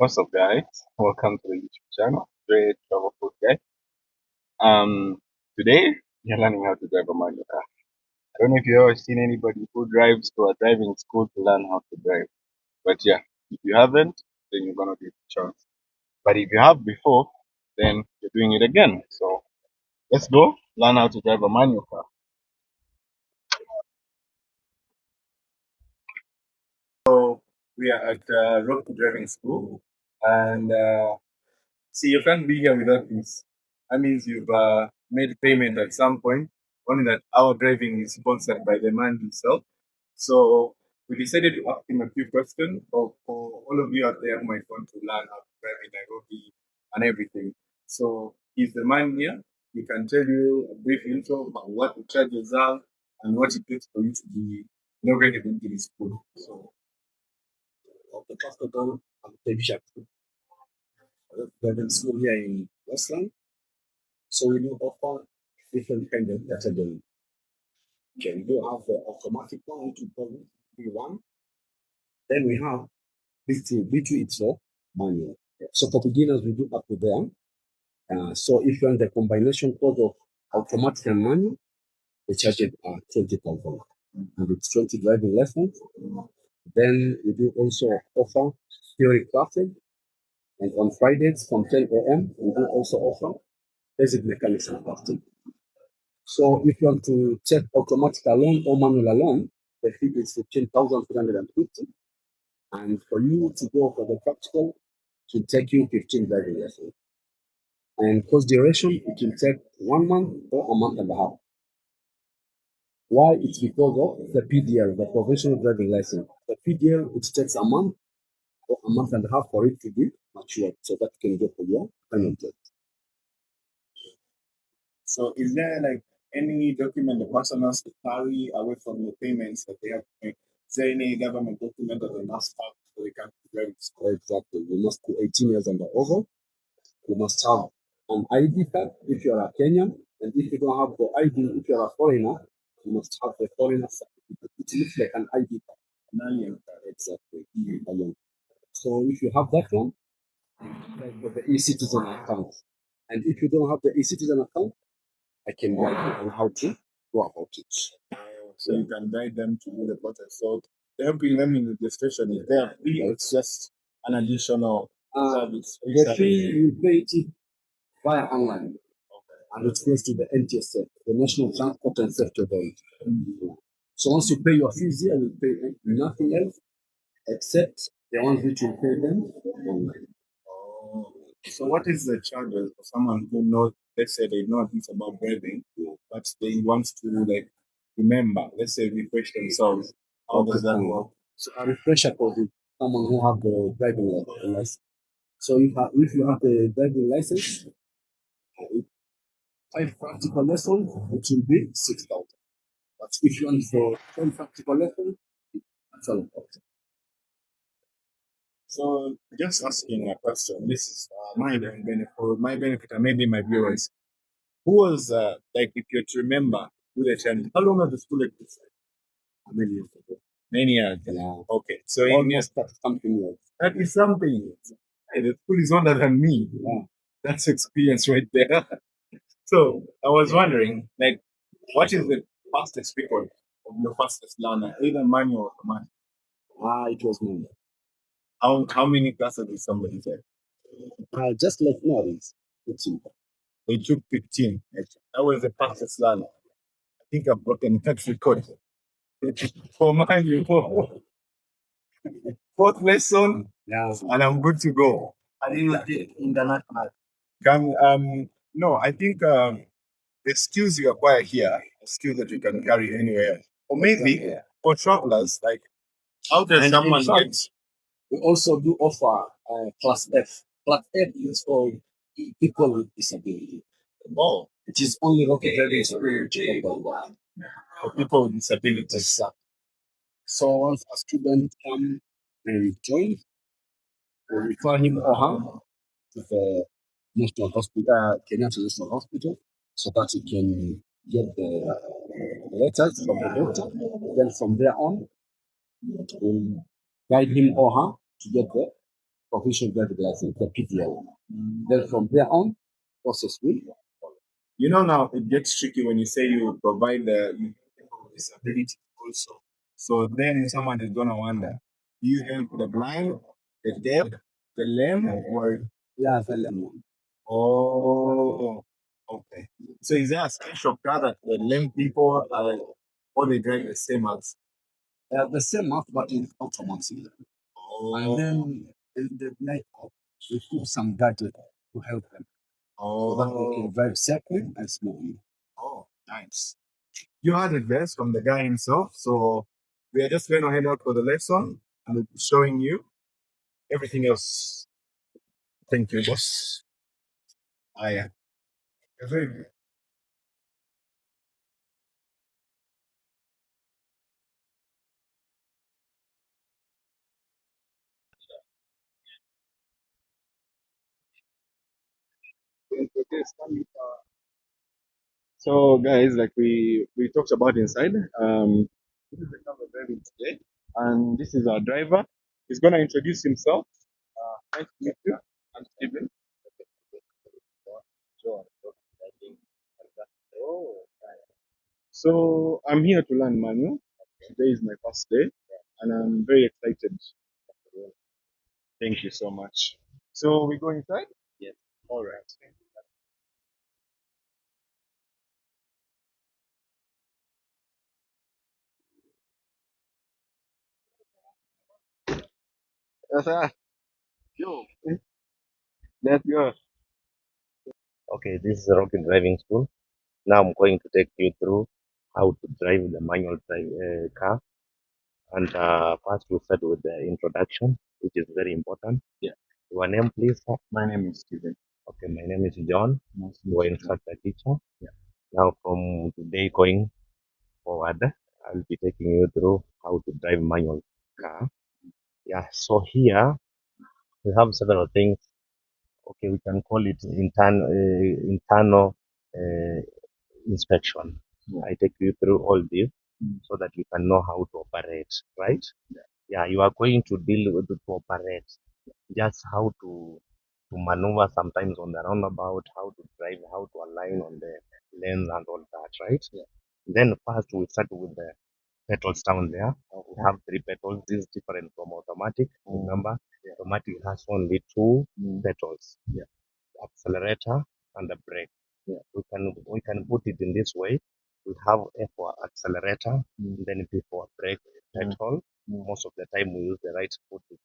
What's up, guys? Welcome to the YouTube channel, Great Travel Food Guy. Today you're learning how to drive a manual car. I don't know if you've ever seen anybody who drives to a driving school to learn how to drive, but yeah, if you haven't, then you're gonna get the chance. But if you have before, then you're doing it again. So let's go learn how to drive a manual car. So we are at road to driving school, and see, you can't be here without this. That means you've made payment at some point, only that our driving is sponsored by the man himself. So we decided to ask him a few questions for all of you out there who might want to learn how to drive in Nairobi and everything. So he's the man here. He can tell you a brief intro about what the charges are and what it takes for you to be inaugurated into the school. So, Okay, first of all, I'm Tevisha. Driving school here in Westland. So we do offer different kinds of category. Okay, we do have the automatic one, which we call B1. Then we have B2. B2 it's for manual. So for beginners, we do up to there. So if you want the combination code of automatic and manual, the charges are 20,000. And it's 20 driving lessons. Then we do also offer theory classes. And on Fridays from 10 a.m., we do also offer basic mechanics and testing. So if you want to check automatic alone or manual alone, the fee is 15,350. And for you to go for the practical, it will take you 15 driving lessons. And course duration, it will take 1 month or a month and a half. Why? It's because of the PDL, the provisional driving license. The PDL, it takes a month or a month and a half for it to be matured, so that you can get for your final test. So is there like any document the person has to carry away from the payments that they have to make? Is there any government document that they must have so they can drive school? Exactly. You must be 18 years and over. You must have an ID card if you are a Kenyan, and if you don't have the ID, if you are a foreigner, you must have the foreigner certificate. It looks like an ID card. An alien card. Exactly. Alien. So if you have that one, apply for the e-citizen account. And if you don't have the e-citizen account, I can guide you on how to go about it. So you can guide them to do the process. So helping them in the registration is there. It's just an additional service. The fee you pay it via online. And it goes to the NTSA, the National Transport and Safety Authority. So once you pay your fees here, you pay nothing else except the ones which you pay them online. Oh. So what is the charges for someone who knows, let's say they know things about driving, but they want to like remember, let's say refresh themselves. How does that work? So a refresher course is someone who have the driving license. So if you have the driving license, 5 practical lessons, it will be 6,000. But if you want for 10 practical lessons, it's 12,000. So just asking a question. This is my benefit, for my benefit, and maybe my viewers. Who was like, if you remember, who they tell how long has the school existed? Many years ago. Many years. Yeah. Okay, so Almost 30-something years. that is something. Hey, the school is older than me. Yeah. That's experience right there. So I was wondering, like, what is the fastest record of your fastest learner, either manual or automatic? It was me. How many classes did somebody take? Just like nowadays. It's simple. They took 15. That was the fastest learner. I think I've broken that record. For manual, fourth lesson, Yeah. and I'm good to go. I didn't did international. No, I think the skills you acquire here are skills that you can carry anywhere. Or maybe for travelers, like how does someone get? We also do offer Class F. Class F is for people with disability. Oh, It is only rocket driving school for people with disabilities. So once a student come and join, we refer him or her to the National Hospital, Kenyatta National Hospital, so that he can get the letters from the doctor. Then from there on, we'll guide him or her to get the provision driver license, the PDL. Then from there on, process will follow. You know, now it gets tricky when you say you provide the people with disability also. So then someone is gonna wonder, do you help the blind, the deaf, the lame, or Yeah, the lemon. oh, okay. So is there a special car that the lame people are, or they drive the same as? The same mouth, but in automatic. And Oh, then in the night, we put some gadget to help them so that they oh, can drive safely and smoothly. oh, nice. You had it best from the guy himself. So we are just going to head out for the lesson and we'll be showing you everything else. Thank you, boss. I am very good. So, guys, like we talked about inside, this is the car we're driving today, and this is our driver. He's gonna introduce himself. Nice to meet you. I'm Steven. So I'm here to learn manual. Today is my first day, and I'm very excited. Thank you so much. So we go inside. Yes. All right. Yes, sir. Yo, let's go. Okay, this is a rocket driving school. Now I'm going to take you through how to drive the manual car. And first we'll start with the introduction, which is very important. Yeah. Your name, please, sir? My name is Steven. Okay, my name is John. Nice to You are meet you, John. instructor teacher. Yeah. Now from today going forward, I'll be taking you through how to drive manual car. Yeah, so here we have several things. Okay, we can call it internal uh, inspection. Yeah. I take you through all this Mm. so that you can know how to operate, right? Yeah, you are going to deal with to operate, just how to maneuver sometimes on the roundabout, how to drive, how to align on the lanes and all that, right? Yeah. Then first we start with the petals down there. We Okay. have three petals. This is different from automatic. Remember, Yeah. automatic has only two Mm. petals, Yeah. accelerator and the brake. Yeah. We can put it in this way. We have A for accelerator, Mm. then B for brake Mm. pedal. Mm. Most of the time we use the right foot to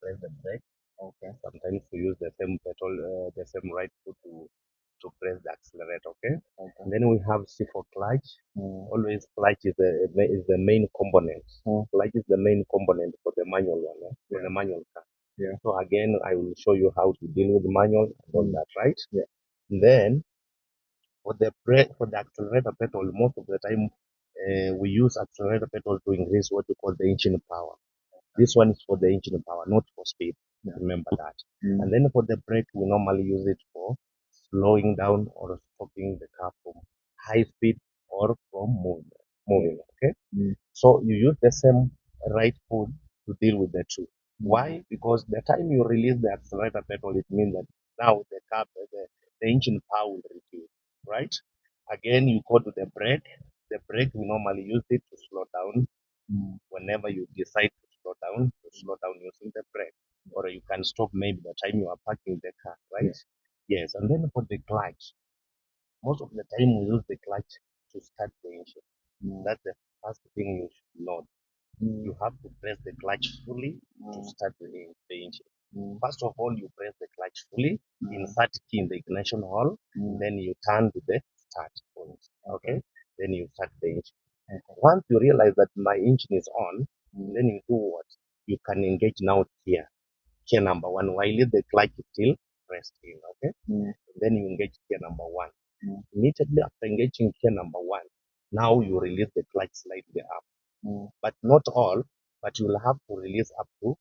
press the brake. Okay. Sometimes we use the same pedal, the same right foot to press the accelerator. Okay. Okay. And then we have C for clutch. Mm. Always clutch is the main component. Mm. Clutch is the main component for the manual one, for Yeah. the manual car. Yeah. So again, I will show you how to deal with the manual and all Mm. that, right? Yeah. Then for the accelerator pedal, most of the time we use accelerator pedal to increase what we call the engine power. This one is for the engine power, not for speed. Yeah. Remember that. Mm. And then for the brake, we normally use it for slowing down or stopping the car from high speed or from moving. Okay. Mm. So you use the same right foot to deal with the two. Mm. Why? Because the time you release the accelerator pedal, it means that now the engine power will reduce, right? Again, you go to the brake. The brake, we normally use it to slow down. Mm. Whenever you decide to slow down using the brake. Or you can stop maybe the time you are parking the car, right? Yes, and then for the clutch, most of the time we use the clutch to start the engine. Mm. That's the first thing you should know. Mm. You have to press the clutch fully to Mm. start the engine. Mm. First of all, you press the clutch fully, Mm. insert key in the ignition hole, Mm. then you turn to the start point. Okay. Okay, then you start the engine. Okay. Once you realize that my engine is on, Mm. then you do what? You can engage now gear number one, while the clutch is still pressed in. Okay, Mm. then you engage gear number one. Mm. Immediately after engaging gear number one, now you release the clutch slightly up, Mm. but not all, but you'll have to release up to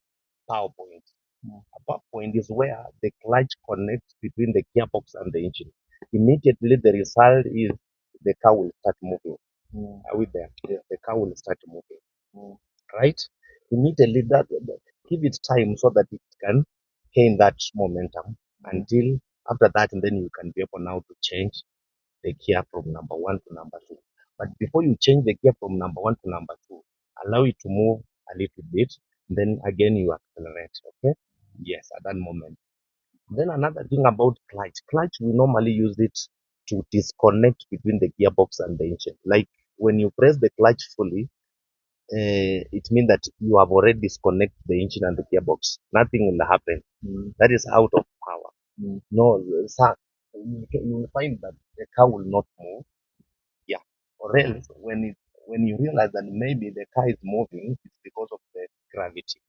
power point. Mm. A power point is where the clutch connects between the gearbox and the engine. Immediately the result is the car will start moving. Mm. Are we there? Yeah. The car will start moving, Mm. right? Immediately give it time so that it can gain that momentum until after that, and then you can be able now to change the gear from number one to number two. But before you change the gear from number one to number two, allow it to move a little bit, then again you accelerate. Okay? Yes, at that moment. Then another thing about clutch. Clutch, we normally use it to disconnect between the gearbox and the engine. Like when you press the clutch fully, it means that you have already disconnected the engine and the gearbox. Nothing will happen. That is out of power. No, sir, you will find that the car will not move. Yeah. Or else, when you realize that maybe the car is moving, it's because of the gravity.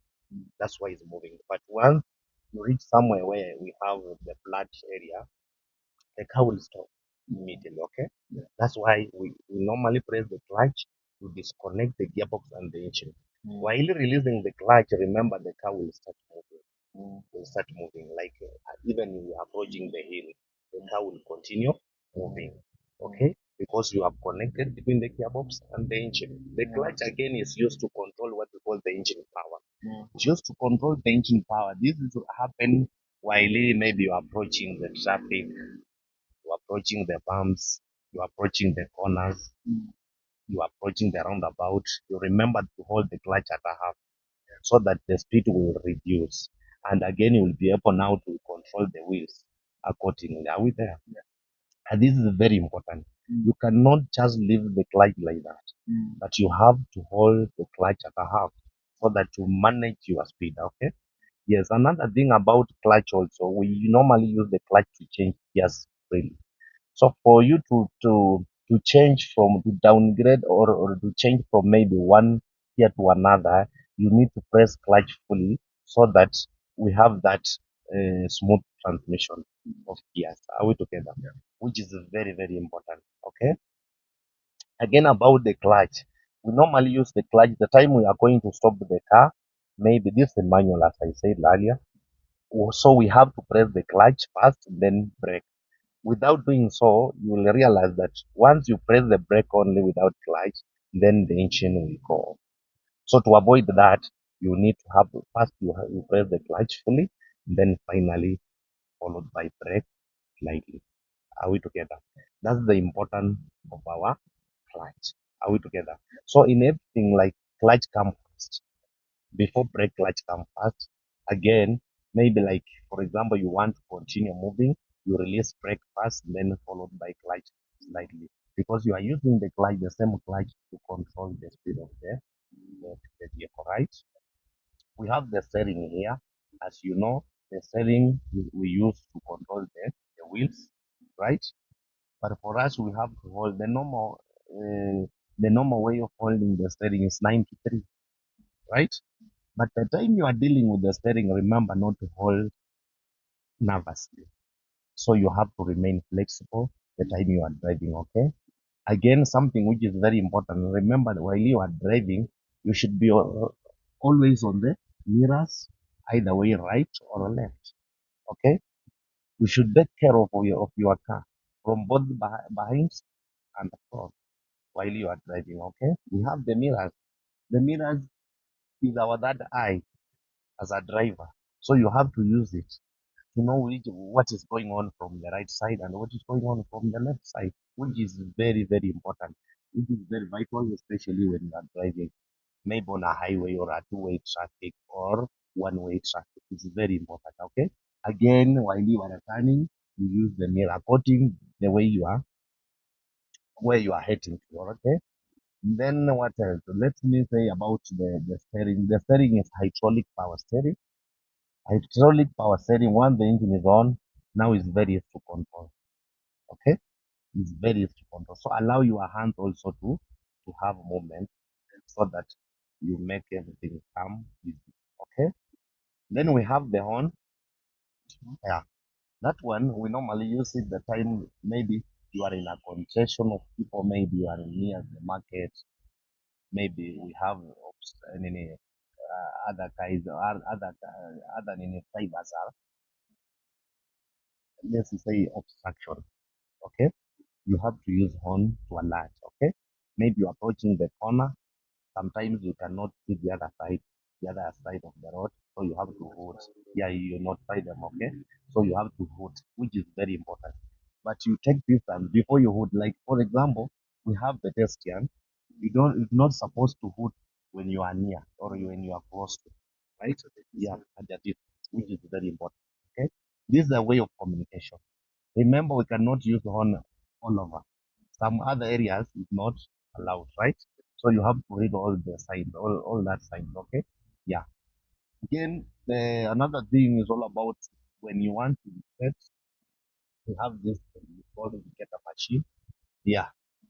That's why it's moving. But once you reach somewhere where we have the flat area, the car will stop immediately. Okay. That's why we normally press the clutch to disconnect the gearbox and the engine. While releasing the clutch, remember the car will start moving. Will start moving. Like even you are approaching the hill, the car will continue moving. Okay, because you have connected between the gearbox and the engine. The clutch again is used to control what we call the engine power. It's used to control the engine power. This is happen while maybe you are approaching the traffic, you are approaching the bumps, you are approaching the corners, you are approaching the roundabout. You remember to hold the clutch at a half so that the speed will reduce. And again, you will be able now to control the wheels accordingly. Are we there? And this is very important. You cannot just leave the clutch like that, but you have to hold the clutch at a half so that you manage your speed. Okay. Yes. Another thing about clutch also, we normally use the clutch to change gears freely. So for you to change from to downgrade or to change from maybe one gear to another, you need to press clutch fully so that we have that smooth transmission of gears. Are we together? Which is very very important. Okay. Again about the clutch, we normally use the clutch the time we are going to stop the car. Maybe this is manual as I said earlier. So we have to press the clutch first, then brake. Without doing so, you will realize that once you press the brake only without clutch, then the engine will go off. So to avoid that, you need to have first you press the clutch fully, then finally followed by brake lightly. Are we together? That's the importance of our clutch. Are we together? So in everything like clutch comes first before brake clutch come first. Again, maybe like for example, you want to continue moving, you release brake first, then followed by clutch slightly. Because you are using the clutch, the same clutch to control the speed of the vehicle, right? We have the steering here. As you know, the steering we use to control the wheels, right? But for us, we have to hold the normal way of holding the steering is 93, right? But the time you are dealing with the steering, remember not to hold nervously. So you have to remain flexible the time you are driving, okay? Again, something which is very important. Remember that while you are driving, you should be always on the mirrors, either way, right or left, okay? You should take care of your car from both behind and the front while you are driving, okay? We have the mirrors. The mirrors is our third eye as a driver. So you have to use it to know what is going on from the right side and what is going on from the left side, which is very, very important. It is very vital, especially when you are driving, maybe on a highway or a two-way traffic or one-way traffic. It's very important, okay? Again, while you are turning, you use the mirror according the way you are, where you are heading to, okay? Then what else? Let me say about the steering. The steering is hydraulic power steering. Hydraulic power steering, once the engine is on, now is very easy to control. Okay? It's very easy to control. So allow your hands also to have movement so that you make everything come easy. Okay? Then we have the horn. Yeah. That one we normally use it the time maybe you are in a congestion of people, maybe you are near the market, maybe we have other guys or other fibers are, let's say obstruction. Okay? You have to use horn to alert. Okay? Maybe you're approaching the corner. Sometimes you cannot see the other side. the other side of the road. So you have to vote. Yeah, you notify them, okay? So you have to vote, which is very important. But you take this time before you vote. Like for example, we have pedestrian. You're not supposed to vote when you are near or when you are close to, right? Yeah, at the distance, which is very important. Okay, this is a way of communication. Remember, we cannot use horn all over. Some other areas is not allowed, right? So you have to read all the signs, all that signs, okay? Yeah. Again, another thing is all about when you want to set, you have this you call it get a machine. Yeah.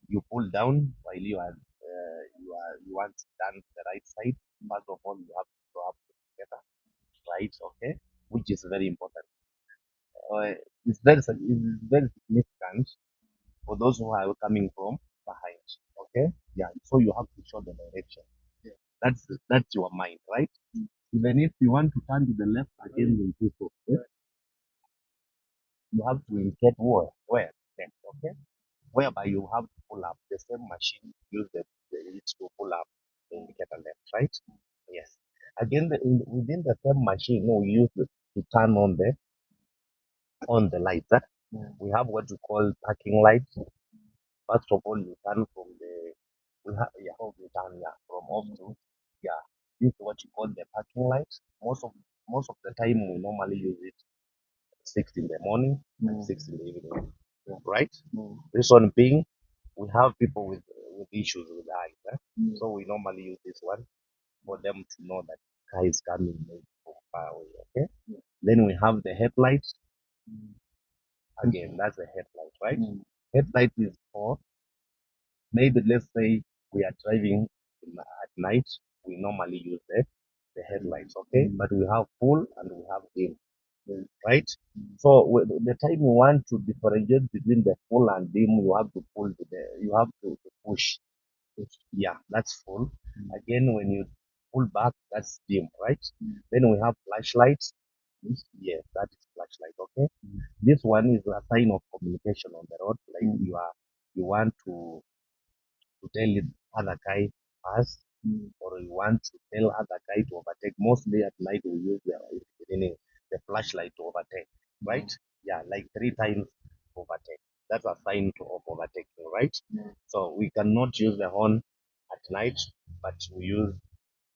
You pull down while you want to turn the right side. First of all, you have to go up together, right? Okay, which is very important. Uh, it's very significant for those who are coming from behind. Okay, yeah. So you have to show the direction. That's your mind, right? Even if you want to turn to the left again, you do so. Okay? You have to indicate where then, okay? Whereby you have to pull up the same machine, use it to pull up the indicator left, right? Yes. Again, within the same machine, no, we use it to turn on the lights. We have what we call parking lights. First of all, you turn from the we have yeah, how we turn yeah, from off to yeah. This is what you call the parking light. Most of the time we normally use it 6 in the morning and 6 in the evening. Right? Reason being we have people with issues with eyes. So we normally use this one for them to know that car is coming maybe from far away. Okay. Then we have the headlights. Again, that's a headlight, right? Headlight is for maybe let's say we are driving at night. We normally use the headlights, okay? But we have full and we have dim, right? So the time you want to differentiate between the full and dim, you have to you have to push. Yeah, that's full. Again, when you pull back, that's dim, right? Then we have flashlights. Yes, that is flashlight, okay? This one is a sign of communication on the road, like you want to tell the other guy pass, or you want to tell other guy to overtake. Mostly at night we use meaning the flashlight to overtake, right? Yeah, like 3 times overtake. That's a sign of overtaking, right? So we cannot use the horn at night, but we use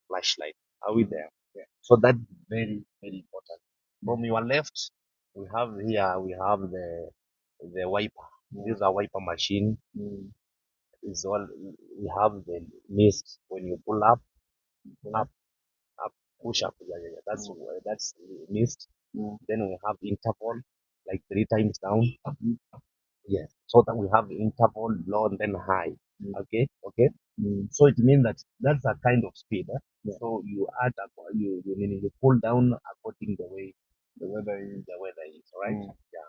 flashlight. Are we there? Yeah. So that's very, very important. From your left, we have the wiper. This is a wiper machine. Is all we have the mist when you pull up, up, push up. Yeah, yeah, yeah. That's mist. Then we have interval, like 3 times down. Yes. So that we have interval, low and then high. Okay, okay. So it means that that's a kind of speed. So you add, you pull down according the weather is right. Yeah.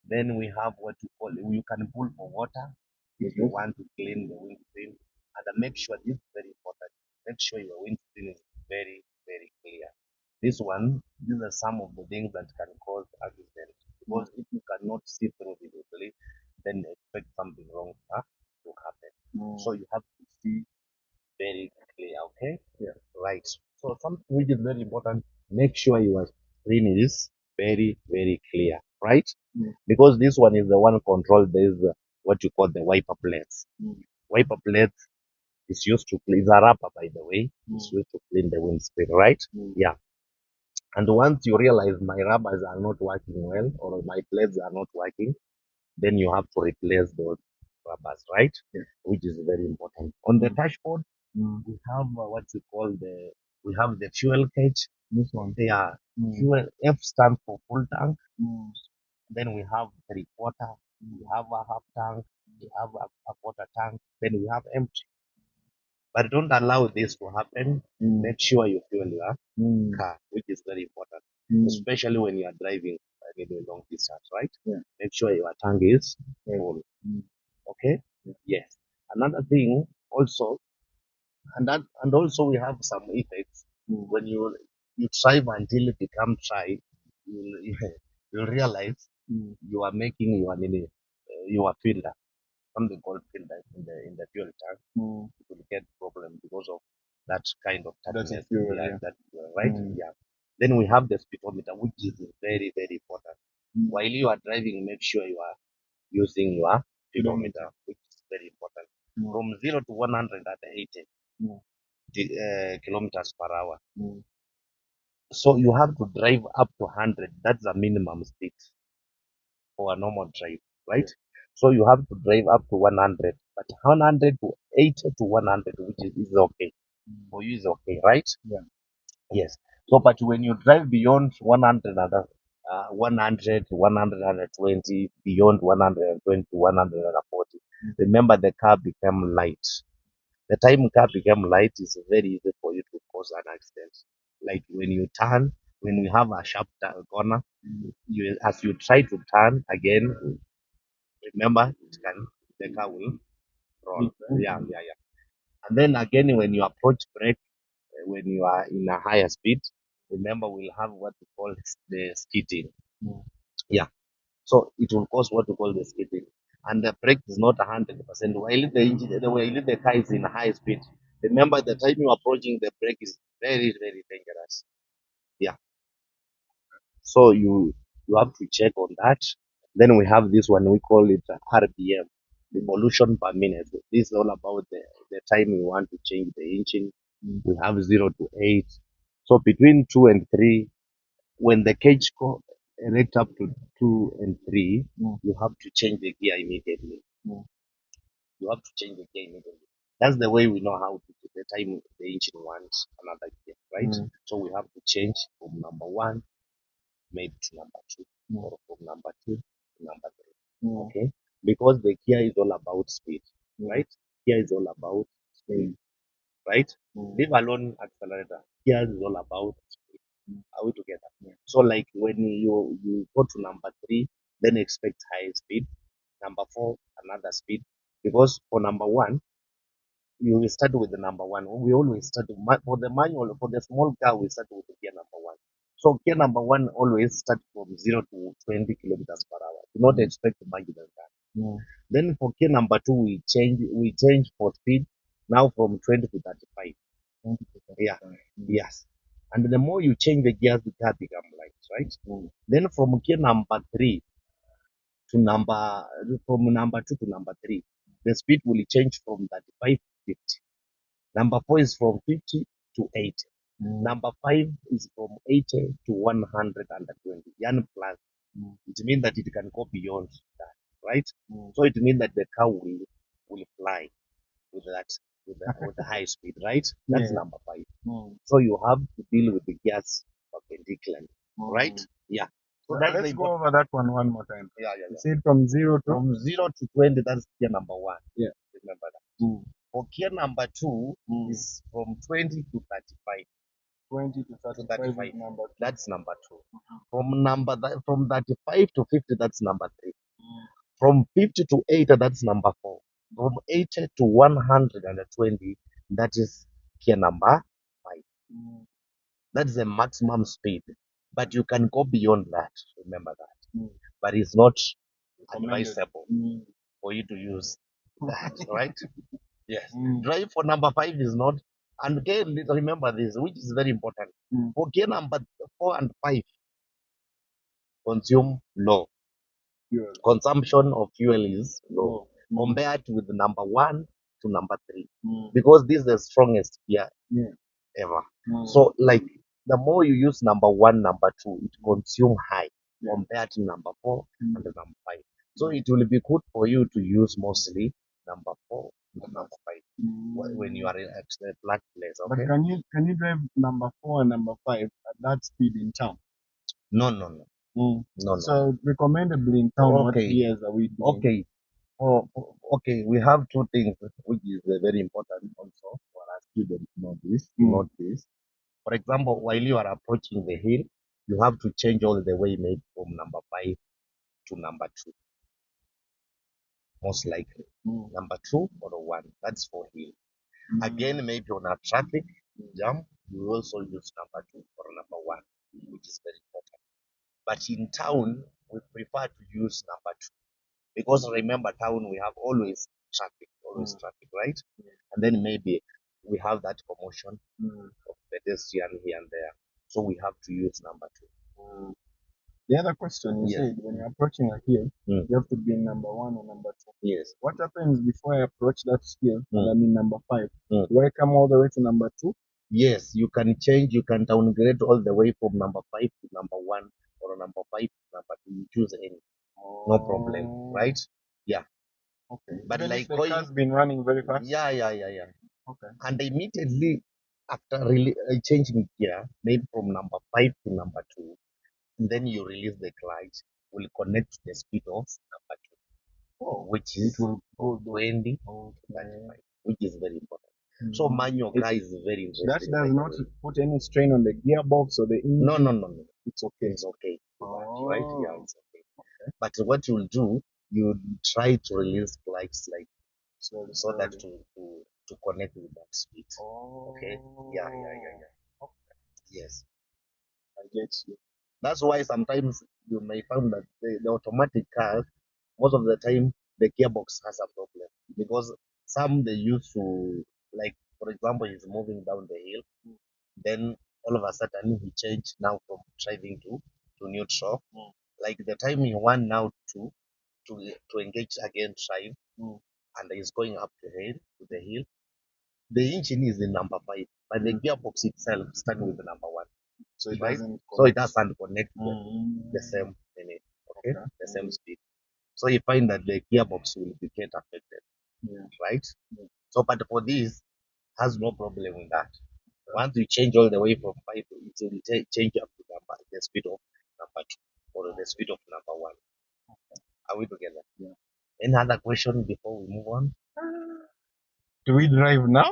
Then we have what you call you can pull for water if you want to clean the windscreen. And make sure this is very important. Make sure your windscreen is very, very clear. These are some of the things that can cause accidents. Because if you cannot see through visibly, then expect something wrong to happen. So you have to see very clear, okay? Yeah. Right. So something which is very important, make sure your screen is very, very clear, right? Because this one is the one control, there's what you call the wiper plates. Wiper plates is used to clean, it's a wrapper by the way, it's used to clean the windscreen, right? Yeah. And once you realize my rubbers are not working well or my plates are not working, then you have to replace those rubbers, right? Which is very important. On the dashboard, we have what we call we have the fuel gauge. This one. Yeah. Fuel F stands for full tank. Then we have 3/4. We have a half tank. We have a quarter tank. Then we have empty. But don't allow this to happen. Make sure you fuel your car, which is very important, especially when you are driving maybe a long distance, right? Make sure your tank is full. Okay? Yes. Another thing also, and also we have some effects when you drive until it becomes dry, you'll, you'll realize you are making your filter, something called filter in the fuel tank. You will get problem because of that kind of That's a tardiness. fuel, Yeah, yeah. that right. Mm. Yeah. Then we have the speedometer, which is very very important. Mm. While you are driving, make sure you are using your Speedometer. speedometer, which is very important. Mm. From 0 to 100 at 80 Mm. kilometers per hour. Mm. So you have to drive up to 100. That's the minimum speed for a normal drive, right? So you have to drive up to 100, but 100 to 80 to 100, which is okay. Mm. For you is okay, right? Yeah. Yes. So, but when you drive beyond 100, 100, 120, beyond 120, 140, Mm. remember the car become light. The time car become light is very easy for you to cause an accident. Like when you turn, when you have a sharp corner, Mm. as you try to turn again, remember the car will roll. Yeah, yeah, yeah. And then again, when you approach brake, when you are in a higher speed, remember we'll have what we call the skidding. Mm. Yeah. So it will cause what we call the skidding. And the brake is not 100%. While the car is in high speed, remember the time you're approaching the brake is very, very dangerous. Yeah. So you have to check on that. Then we have this one, we call it RPM, revolution per minute. This is all about the time we want to change the engine. Mm. We have 0 to 8. So between 2 and 3, when the cage erect up to 2 and 3, Mm. you have to change the gear immediately. Mm. You have to change the gear immediately. That's the way we know how to the time the engine wants another gear, right? Mm. So we have to change from number one maybe to number two, Mm. or from number two to number three. Mm. Okay? Because the gear is all about speed, Yeah. right? Gear is all about speed, Mm. right? Mm. Leave alone accelerator. Gear is all about speed. Mm. Are we together? Yeah. So like when you go to number three, then expect high speed. Number four, another speed. Because for number one, you will start with the number one. We always start for the manual, for the small car, we start with the gear number one. So gear number one always start from 0 to 20 kilometers per hour. Do not expect much than that. Mm. Then for gear number two, we change for speed now from 20 to 35. 20%. Yeah. Mm. Yes. And the more you change the gears, the car become light, right? Mm. Then from gear number three to from number two to number three, the speed will change from 35 to 50. Number four is from 50 to 80. Mm. Number five is from 80 to 120. Yan plus. Mm. It means that it can go beyond that, right? Mm. So it means that the car will fly with that with the high speed, right? That's Yeah. number five. Mm. So you have to deal with the gas perpendicularly, right? Mm. Yeah. So that's the Let's go important. over that one more time. Yeah, yeah, You yeah. said from 0 to From 0 to 20, that's gear number one. yeah. Remember that. Mm. For gear number two Mm. is from 20 to 35. 20 to To 35 35. is number 2. That's number two. From 35 to 50, that's number three. Mm. From 50 to 80, that's number four. From 80 to 120, that is gear number five. Mm. That's the maximum speed. But you can go beyond that. Remember that. Mm. But it's not Recommended. advisable Mm. for you to use that, right? Yes. Mm. Drive for number five is not. And again, remember this, which is very important. Mm. For gear number four and five, consume low. Fuel. Consumption of fuel is low Oh. Mm. compared with number one to number three, Mm. because this is the strongest gear Yeah. ever. Mm. So, like the more you use number one, number two, it consume high Yeah. compared to number four Mm. and the number five. So it will be good for you to use mostly number four and number five when you Mm. are at the flat place. But Okay? can you drive number 4 and number 5 at that speed in town? No, no, no, Mm. no, no. So recommendably in town, what Okay, gears are we doing? okay. Okay, we have two things which is very important also for our students to know this. To Mm. note this. For example, while you are approaching the hill, you have to change all the way maybe from number five to number two, most likely. Mm. Number two or one, that's for hill. Mm. Again, maybe on a traffic jam, you also use number two or number one, which is very important. But in town, we prefer to use number two because remember, town we have always Mm. traffic, right? And then maybe we have that commotion Mm. of pedestrian here and there. So we have to use number two. Mm. The other question you Yes. said when you're approaching a hill, Mm. you have to be in number one or number two. Yes. What happens before I approach that hill and Mm. I'm in number five? Mm. Do I come all the way to number two? Yes, you can change, you can downgrade all the way from number five to number one or number five to number two. You choose any, no problem, right? Yeah. Okay. But Even if like the going, car's been running very fast? yeah. Okay. And immediately after really changing gear, maybe from number five to number two, then you release the clutch, will connect to the speed of number two, Oh, which it is will go down. 20 to Okay. 35, which is very important. So Mm. manual It, car is very that interesting, does by the not way. put any strain on the gearbox or the No, engine. no. It's okay. It's okay to that, right? Yeah, Oh, it's okay. But what you'll do, you try to release clutch like slowly, so that slowly. to connect with that speed. Okay. Yeah. Oh, Yes. I get you. That's why sometimes you may find that the automatic cars, most of the time, the gearbox has a problem because some they used to, like, for example, he's moving down the hill, then all of a sudden he changed now from driving to neutral. Mm. Like the time he want now to engage again drive, Mm. and he's going up the hill, the engine is in number five, but the gearbox itself starts with the number one, So it right? doesn't So it connect. doesn't connect the Mm. same minute, okay, Okay. the same speed. So you find that the gearbox will get affected, Yeah. right? Yeah. So, but for this, has no problem with that. Once you change all the way from five, it will change up to the speed of number two or the speed of number one. Are we together? Yeah. Any other question before we move on? Do we drive now?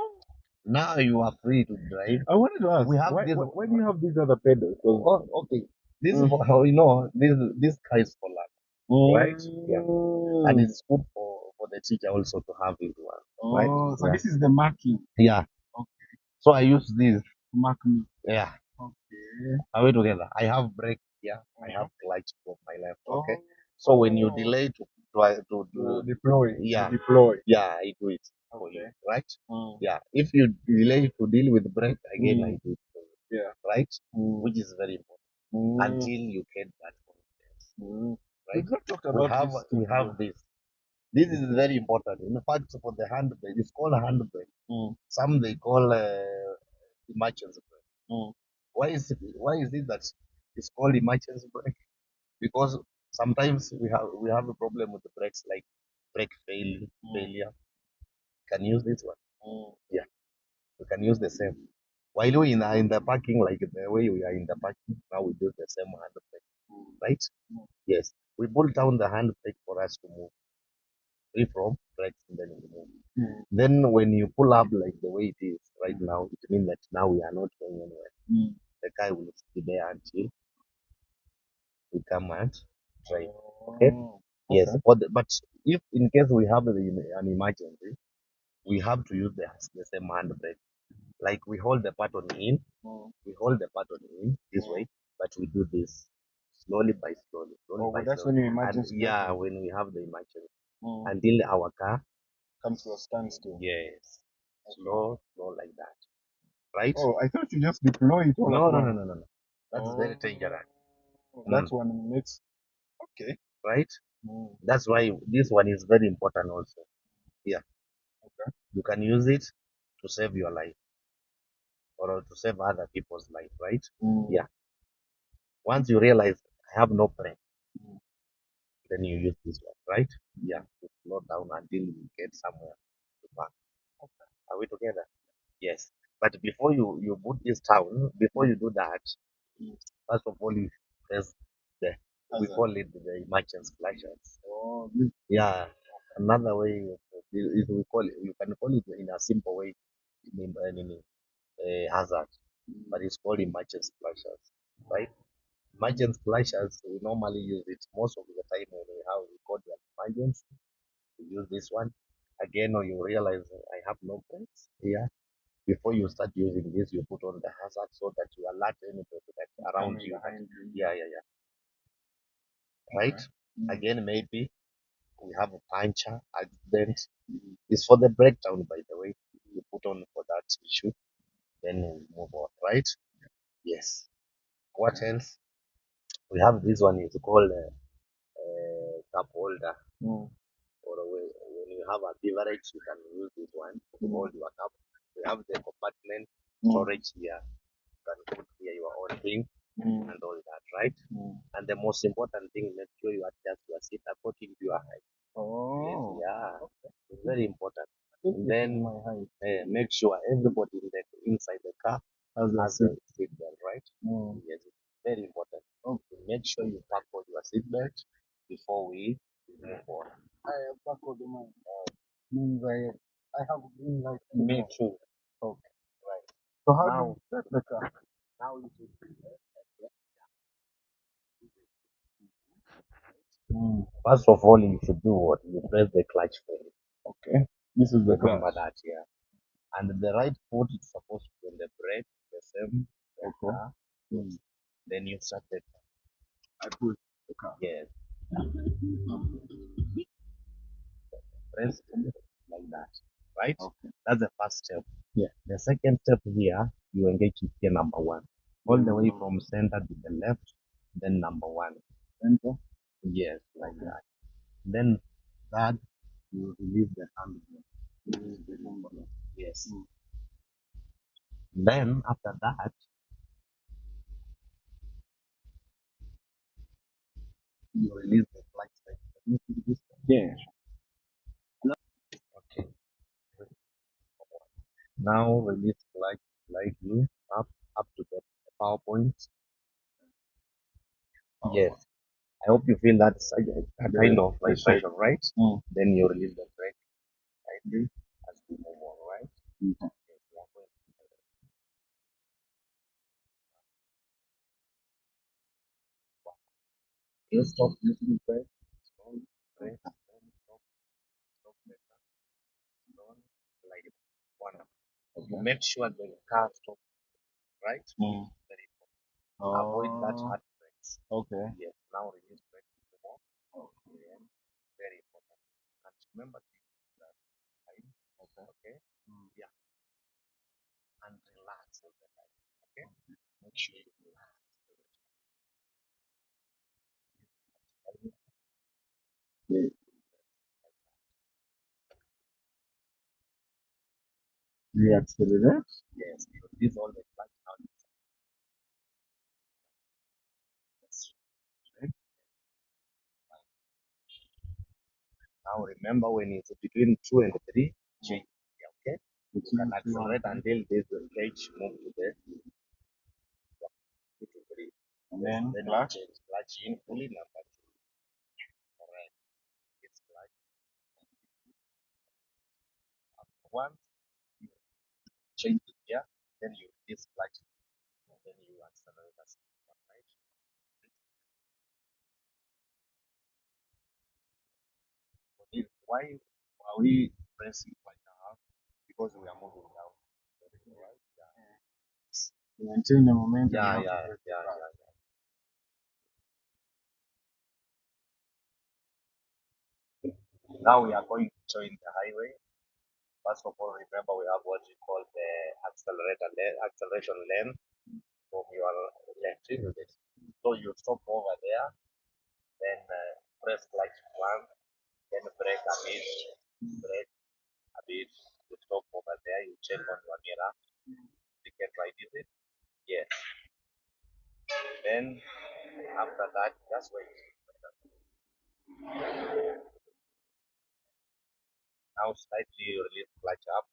Now you are free to drive. I wanted to ask, We have why, this. why do you have these other pedals? 'Cause- Oh, okay. This is for, this car is for luck, right? Yeah. And Mm. it's good for the teacher also to have it one, right? Oh, so Yeah. this is the marking. Yeah. Okay. So I use this. Mark me. Yeah. Okay. Are we together? I have brake here. I have clutch for my left. Okay. So when you delay to deploy. yeah, Deploy. yeah, I do it for you, Okay. right? Mm. Yeah. If you delay to deal with brake again, I do it for you, Yeah. right? Mm. Which is very important Mm. until you get that confidence, Mm. right? We've not talked We about have this. we have this. This is very important. In fact, for the handbrake, it's called handbrake. Mm. Some they call emergency brake. Mm. Why is it that it's called emergency brake? Because sometimes we have a problem with the brakes, like failure. Can use this one. Mm. Yeah, we can use the same. While we in the parking, like the way we are in the parking, now we do the same handbrake, right? Mm. Yes, we pull down the handbrake for us to move free from brakes, and then we move. Mm. Then when you pull up like the way it is right now, it means that now we are not going anywhere. Mm. The car will stay there until we come and drive. Okay. Oh. Yes, Okay. but if in case we have an emergency, we have to use the same handbrake. Like we hold the button in, Mm. we hold the button in this way, but we do this slowly Oh, by but that's slowly. when you And emergency yeah, braking. when we have the emergency, Mm. until our car, Comes to a standstill. yes, slow like that, right? Oh, I thought you just deploy it all No, at no, once. no, no, no, no. That's very dangerous, That's one makes. Okay. right? Mm. That's why this one is very important also. Yeah, Okay. you can use it to save your life or to save other people's life, right? Mm. Yeah. Once you realize I have no brake, Mm. then you use this one, right? Yeah, to slow down until you get somewhere to park. Are we together? Yes. But before you put this down, before you do that, Mm. first of all you press the we Hazard. call it the emergency flashers. Oh, this. Yeah. Another way is we call it, you can call it in a simple way in hazard, but it's called emergency flashers, right? Emergency flashers, we normally use it most of the time when we got an emergency. We use this one. Again, when you realize I have no brakes here, before you start using this, you put on the hazard so that you alert anybody that around Coming you. behind you. Yeah. Right? Mm. Again, maybe we have a puncture accident. It's for the breakdown, by the way. you put on for that issue. Then we move on, right? Yes. What else? We have this one is called cup holder. Or when you have a beverage, you can use this one to hold your cup. We have the compartment storage here. You can put here your own thing and all that, right? And the most important thing, make sure you adjust your seat according to your height. Yes, yeah, it's very important. And then make sure everybody in the inside the car has a seat belt, right? Yes, it's very important. Make sure you pack on your seat belt before we move on. Make sure. Okay, right. So how do Now, you start the car? now you should first of all, you should do what? You press the clutch pedal. Okay. This is the Remember class. that, yeah. And the right foot is supposed to be on the brake, the same. Okay. Yes. Then you start the I push the car. yes, press like that, right? Okay. That's the first step. Yeah. The second step here, you engage with gear number one, all the way from center to the left, then number one. Enter. Yes, like that. Then third, you release the hand. Yes. Then after that, you release the clutch pedal. Can you see this? Yeah. Okay. Now release clutch slightly up to the power point. Yes. I hope you feel that a kind of vibration, right? Then you release the brake slightly as we move on, right? Yes, we are going to stop using brake, stop, brake, then stop, stop, brake, stop, like one. You make sure the car stops, right? Very important. Avoid that hard brakes. Okay. Yes, now release brake more. Okay. Very important. And remember to use that time. Okay. Yeah. And relax all the time. Okay. Make sure you relax. Yeah. Reaccelerate. Yes, because these all the clutch now. Right? Now remember when it's between 2 and 3, change. Yeah, okay. You can accelerate until this gauge move to the 2 to 3. And Yes, then then you clutch. change clutch in fully number 2. Alright. It's clutch. Once you change it here, then you release clutch. Then you accelerate as one, right? Why are we pressing like now? Because we are moving down. Right? To maintain the momentum. Yeah, you have yeah, to press the yeah, clutch. yeah, yeah. Now we are going to join the highway. First of all, remember we have what we call the acceleration lane from your left, isn't it? So you stop over there, then press clutch one, then brake a bit, brake a bit. You stop over there, you check on your mirror, you can right, is it? Yes. Then after that, just wait. Now slightly release clutch up,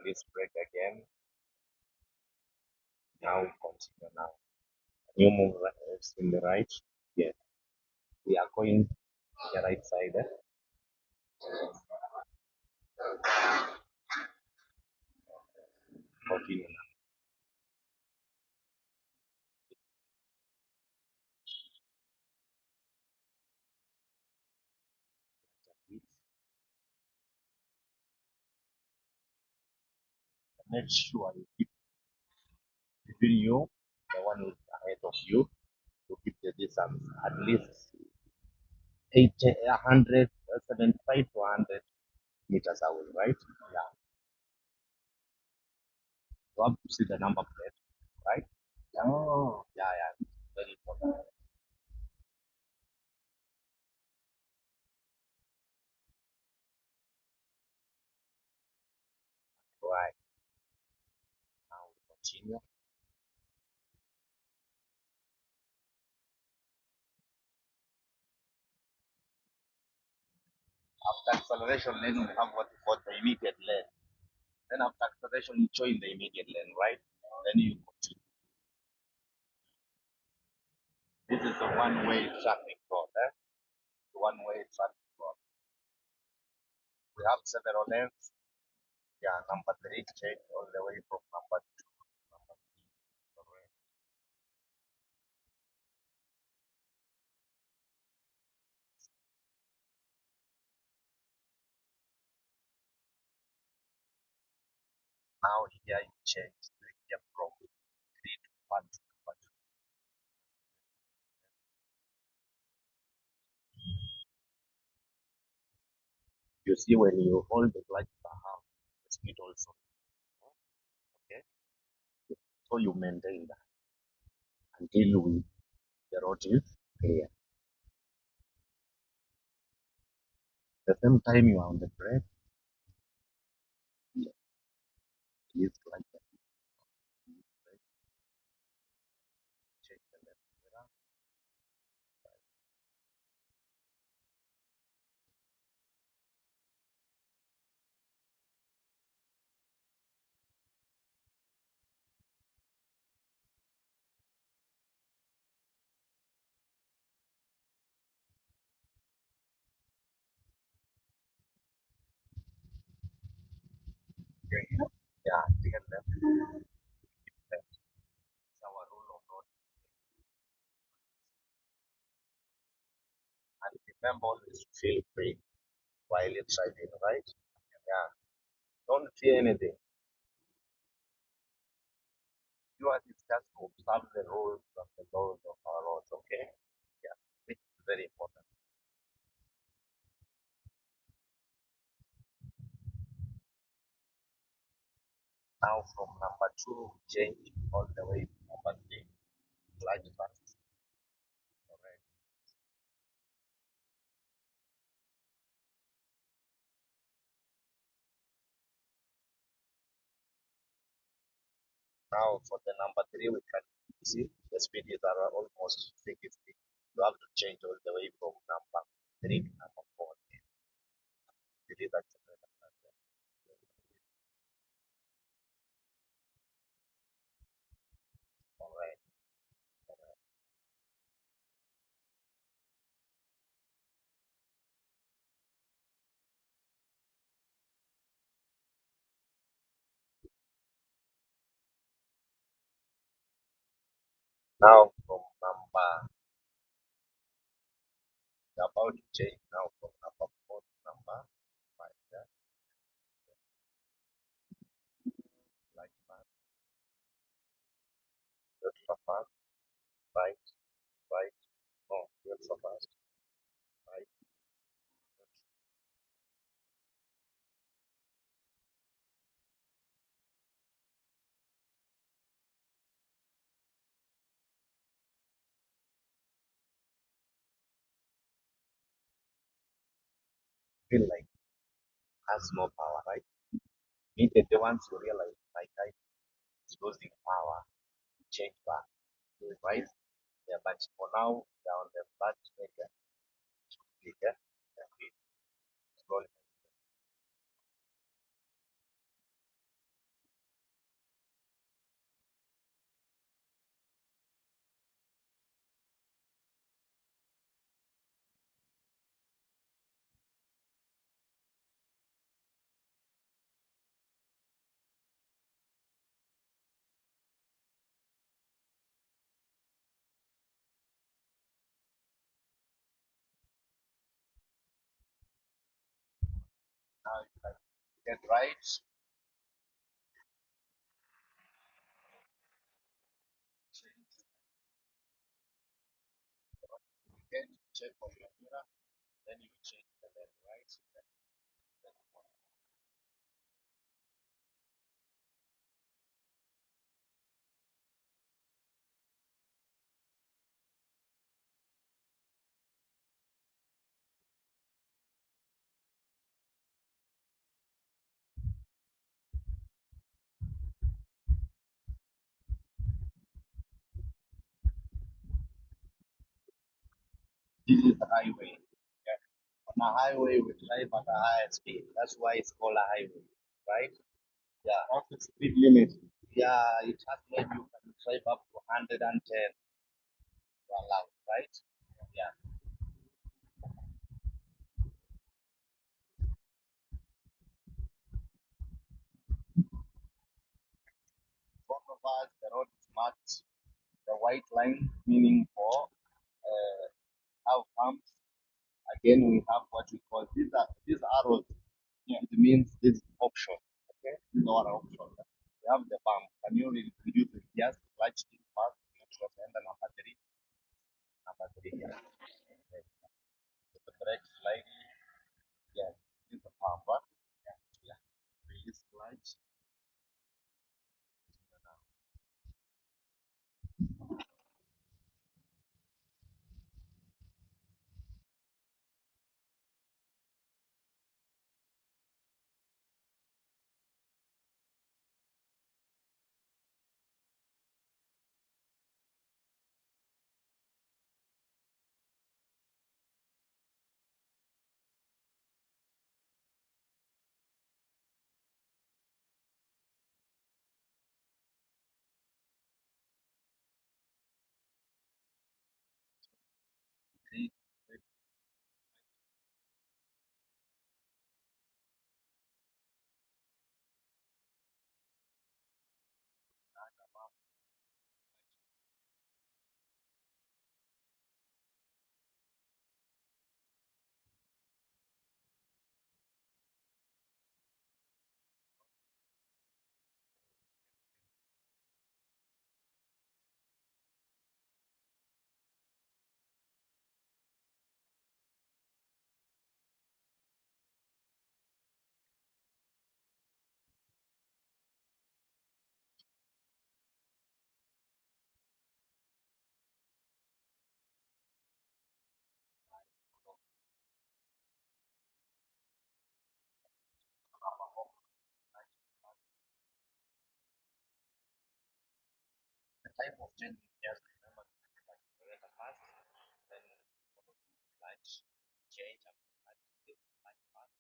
release brake again. Now we continue now. You move in the right. Yes. We are going the right side. Continue now. Make sure you keep between you, the one who's ahead of you, to keep the distance at least 80, 100, 75 to 100 meters away, right? Yeah. You have to see the number plate, right? Yeah. Oh, Yeah, yeah. Very important. Right. Now we continue. After acceleration lane, we have what we call the immediate lane. Then after acceleration, you join the immediate lane, right? Then you continue. This is the one-way traffic road, eh? The one-way traffic road. We have several lanes. Yeah, number three change all the way from number two. Number three. Now here you change the gear from three to one to number two. You see when you hold the clutch down, the speed also. Okay, so you maintain that until the road is clear. The same time you are on the brake, please like that. Brake, check the left mirror. Okay. Yeah, clear left. Left. It's our rule of road. And remember always feel free while you're driving, right? Yeah. Don't fear anything. You are just to observe the rules of the laws of our roads, okay? Yeah, which is very important. Now from number two, change all the way to number three. Clutch fast. Alright. Now for the number three, we can see the speed is around almost 60. You have to change all the way from number three to number four. It is accelerated. Alright. Now from number, we're about to change now from number four to number five. Yeah, like that. Ultra fast, right, right. No, ultra fast, right. Feel like has no power, right? Immediately once you realize my guy is losing power, change back. Right? Yeah, but for now, they're on the back area. Yeah, yeah, slowly. Now you can get right. Again, check for your mirror, then you change the left, right. This is the highway. Yeah. On a highway, we drive at a higher speed. That's why it's called a highway, right? Yeah. Also speed limit. Yeah, it has made you can drive up to 110 to allow, right? Yeah. Front of us, the road is marked the white line, meaning for outcomes. Again, we have what we call these arrows. Yeah. It means this option. Okay, this is our option. We have the bump. Can you reduce it? Yes, clutch it fast, and then number three, yeah. Okay. With the brake slightly, yeah. This is the pump, right? Yeah, yeah. Release clutch. Three. The type of change, yes, remember, like the past, then clutch change after clutch pass.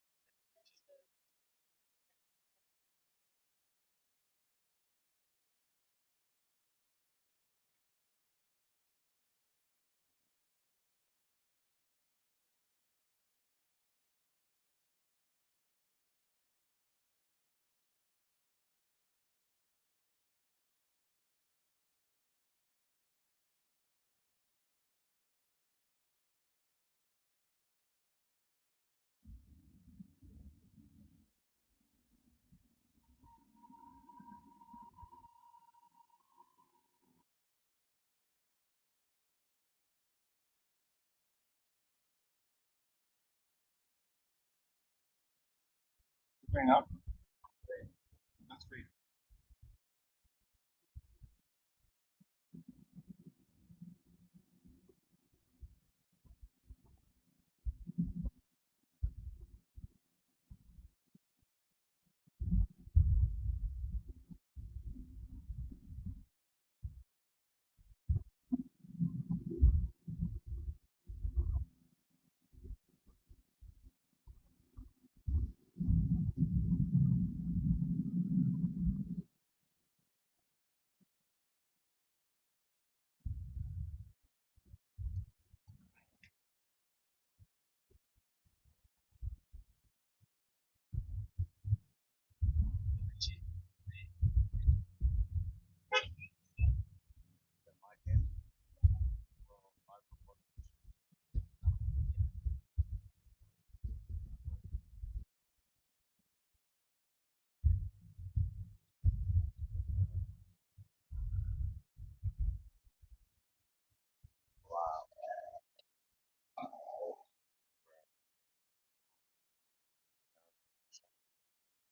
Going up. That's great.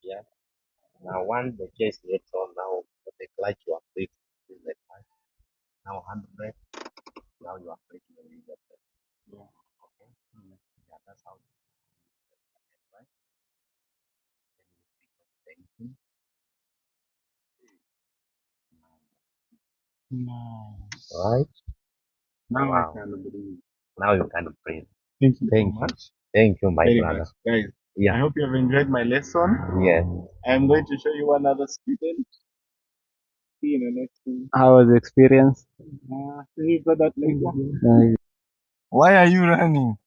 Yeah. Now one the case gets on now the clutch you are free is the clutch. Now hand brake, now you are free to release the brake. Yeah. Okay. Yeah, that's how you do it, right? Then you pick up the engine. Nice. Right? Now I Wow. can breathe. Now you can breathe. Thank you so Thank you. much. Thank you, my Very brother. much, guys. I Yeah. hope you have enjoyed my lesson. Yes. I'm going to show you another student. See you in the next one. How was the experience? See you for that later. Why are you running?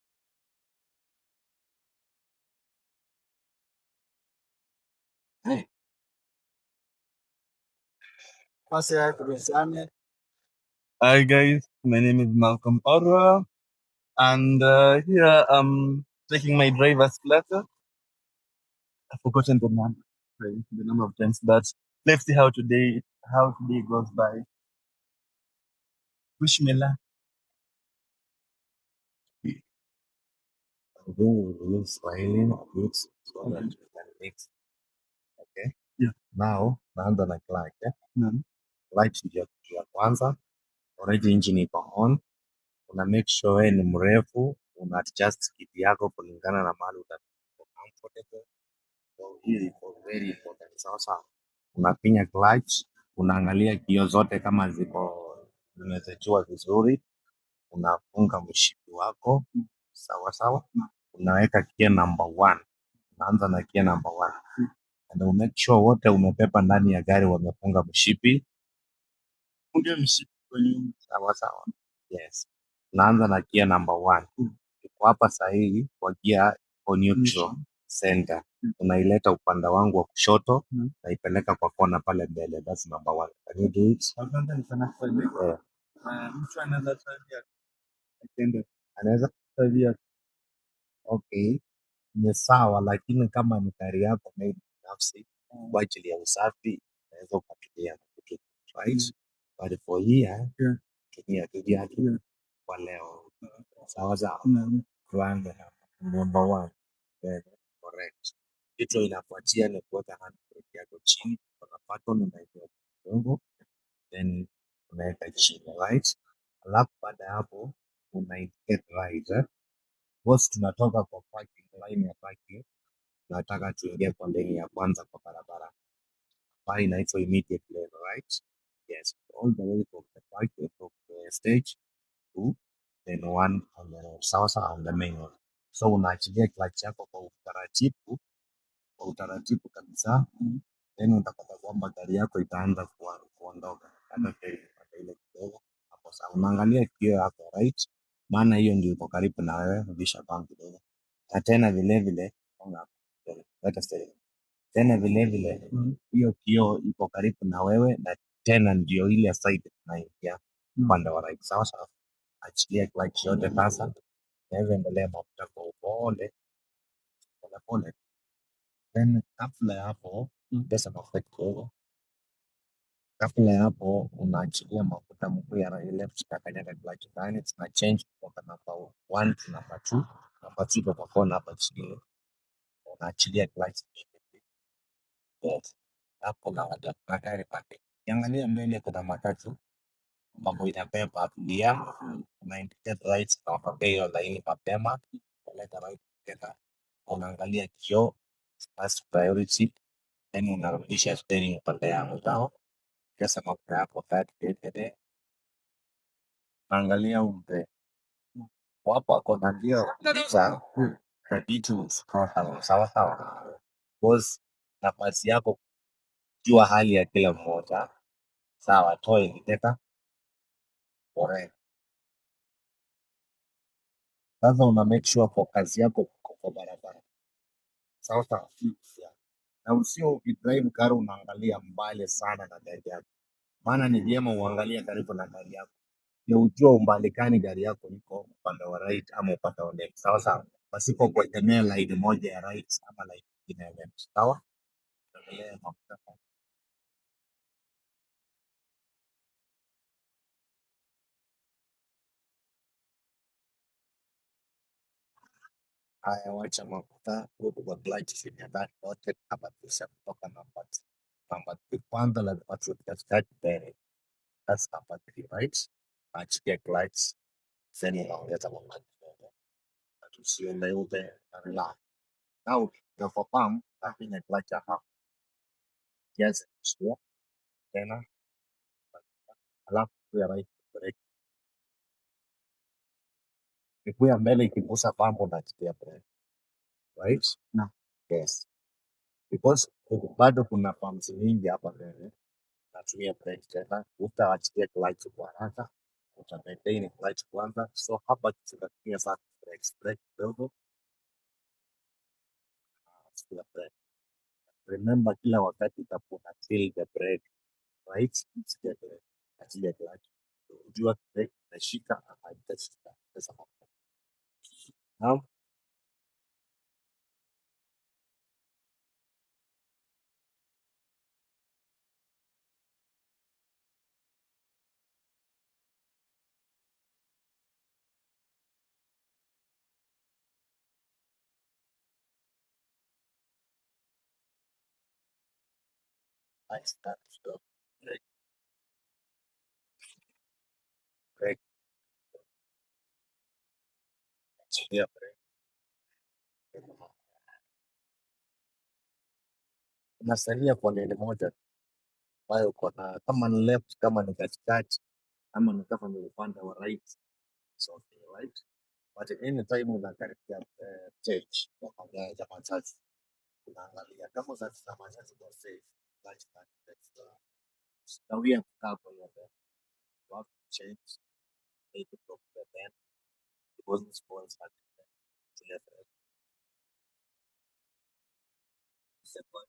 Hey, hi guys, my name is Malcolm Orwa, and here I'm taking my driver's class. I've forgotten the number, sorry, the number of times, but let's see how today goes by. Wish me luck. Do Swahili roots so that we can mix. Okay. Yeah. Now naanza na clutch. Naam. Clutch ndio kitu ya kwanza. Already engine iko on. Una make sure wewe ni mrefu, una adjust speed yako kulingana na mahali utakuwa comfortable. So hii iko very important. Sasa unafinya clutch, unaangalia kioo zote kama zimezetiwa vizuri, unafunga mshipi wako sawa sawa, unaweka gear number one, unaanza na gear number one and you make sure wote umepepa ndani ya gari wamefunga mshipi Funge mshipi kwa nyuma. sawa sawa. Yes, unaanza na gear number one. Uko hapa sahihi kwa gear iko neutral center, unaileta upande wangu wa kushoto, naipeleka kwa kona pale mbele. That's number one. Can you do it? Kwanza nifanya kusaidia. Yeah. Mtu anaweza kusaidia. Atende. Anaweza kusaidia. Okay, ni sawa, lakini kama ni gari yako maybe binafsi kwa ajili ya usafi unaweza ukatumia na kitu, right? But for here tumia tu viatu kwa leo. Sawa sawa. Tuanze na number one. Then correct. Kitu inafuatia ni kuweka handbrake yako chini, kuna button unaiweka kidogo, then unaweka chini, right? Alafu baada ya hapo una indicate right, Boss, tunatoka kwa parking, line ya parking, tunataka tuingie kwa lane ya kwanza kwa barabara ambayo inaitwa immediate lane, right? Yes, all the way from the parking, from the stage to lane one on the road, sawa sawa, on the main road. So unaachilia clutch yako kwa utaratibu kabisa, then utapata kwamba gari yako itaanza kuondoka hata ukipata ile kidogo hapo. Sawa, unaangalia kioo yako, right? Maana hiyo ndio iko karibu na wewe, rudisha bank kidogo. Na tena vile vile let us say, tena vile vile hiyo kioo iko karibu na wewe, na tena ndio ile side tunaingia upande wa right. Sawa sawa, achilia clutch yote sasa, naweza endelea mafuta kwa upole pole pole, then kabla ya hapo pesa mafuta kidogo. Kabla ya hapo unaachilia mafuta mguu ya left, utakanyaga clutch ndani, tuna change kutoka number one to number two. Number two iko kwa kona hapa chini, unaachilia clutch. Yes. Hapo na gari pale. Ukiangalia mbele kuna matatu ambapo inabeba abiria, una indicate right na wakapea hiyo laini mapema, unaleta right tena, unaangalia kioo, first priority, then unarudisha steering upande yako sawa. Kisha mafuta yako third date, unaangalia umpe wapo ako na ndio za vitu sawa sawa. Boss, nafasi yako jua hali ya kila mmoja sawa, toa indicate. Correct. Sasa una make sure focus yako iko kwa barabara. Sawa sawa. Yeah. Na usio ukidrive gari unaangalia mbali sana na gari yako. Maana ni vyema uangalie karibu na gari yako. Ndio ujue umbali gani gari yako iko upande wa right ama upande wa left. Sawa sawa. Pasipo kuegemea line moja ya right ama line nyingine ya left. Sawa? Endelea mafuta. Haya, wacha mafuta huku kwa clutch zimebaki yote hapa, kisha kutoka namba kwanza lazima tuweke katikati mbele. That's number three, right? Achilia clutch, then unaongeza mafuta kidogo. Na tusiende ule la. Now the pump, nafinya clutch hapa. Yes, sure. Tena alafu ya right brake. miguu ya mbele ikigusa pambo unachilia breki, right? No. Yes. Because bado kuna pumps nyingi hapa mbele, natumia breki tena, utaachilia clutch kwa haraka, uta maintain clutch kwanza, so hapa tunatumia sana brake kidogo, achilia breki. Remember kila wakati utakuwa una feel the brake, right? Achilia breki, achilia clutch. Ujua breki inashika ama haitashika. Sasa hapo. Now, I start to stop. Brake, brake, achilia breki. Unasalia kwa lane moja ambayo uko na kama ni left, kama ni katikati, ama ni kama ni upande wa right, so okay, right? But anytime unakaribia stage kwa magari ya matatu, unaangalia kama za matatu za safe, right, na we have cover your back. You have to change, need to block the band because it's spoils at the left. Second,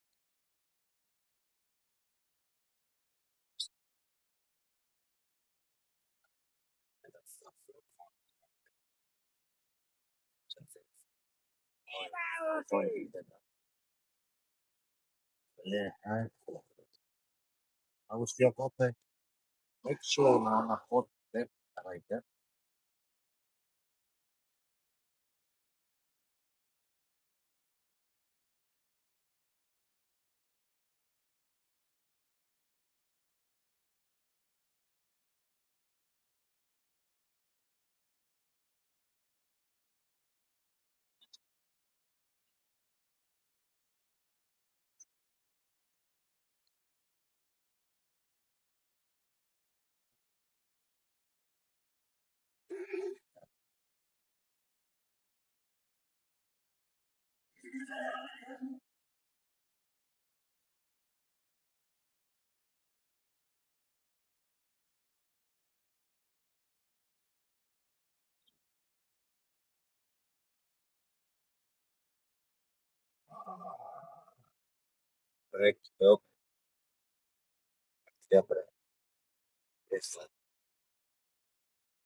and that's the sorry, yeah, I was still okay. Make sure unaona fourth left right there. Break kidogo, ya break. Yes.